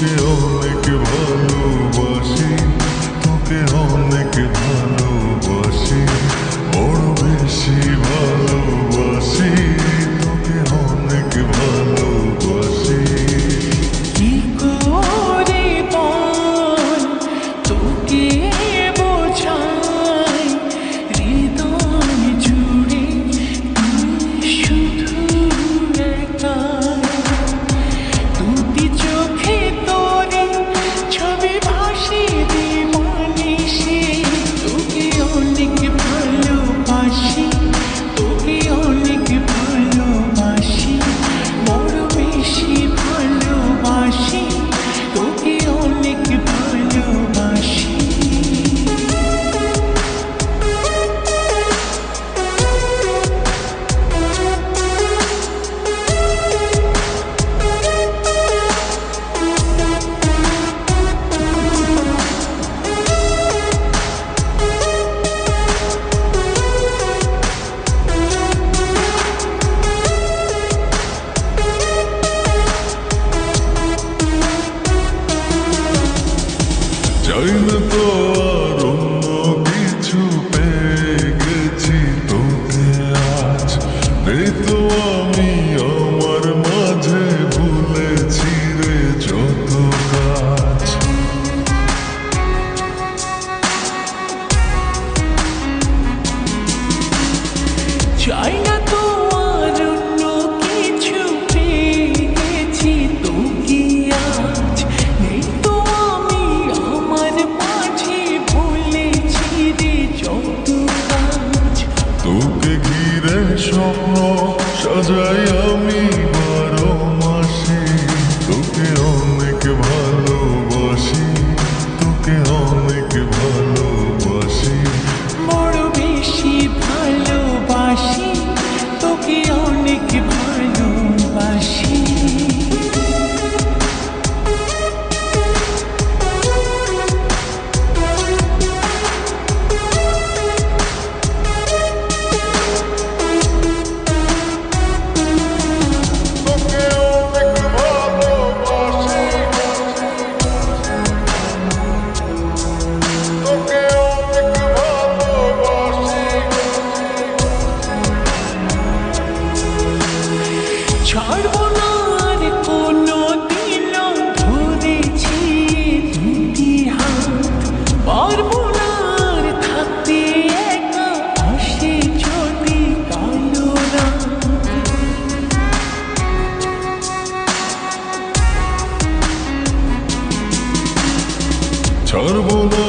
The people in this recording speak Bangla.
তোকে অনেক ভালোবাসি, তোকে অনেক ভালোবাসি, বড় বেশি ভালোবাসি, তোকে অনেক ভালোবাসি। কি করে বল তোকে বোঝাই, হৃদয় জুড়ে তুই শুধু একা। দুটি চোখে তোরে ছবি ভাসে দিবানিশি, তোকে অনেক ভালোবাসি, তোকে অনেক ভালোবাসি, বড় বেশি ভালোবাসি, তোকে অনেক ভালোবাসি। চাই না তো আর অন্য কিছু, পেয়ে গেছি তোকে আজ। নেই তো আমি আমার মাঝে, ভুলেছি রে যত কাজ। চাই না তো আর অন্য কিছু, পেয়ে গেছি তোকে আজ। নেই তো আমি আমার মাঝে, ভুলেছি রে যত কাজ। তোকে ঘিরে স্বপ্ন সাজাই আমি 12 মাসে, তোকে অনেক ভালোবাসি, তোকে অনেক ভালোবাসি, বড় বেশি ভালোবাসি, তোকে অনেক ভালোবাসি। তোকে অনেক ভালোবাসি, তোকে অনেক ভালোবাসি। ছাড়বো না আর কোনো দিনও, ধরেছি দুটি হাত। পারবো না আর থাকতে একা, আসে যদি কালো রাত। ছাড়বো না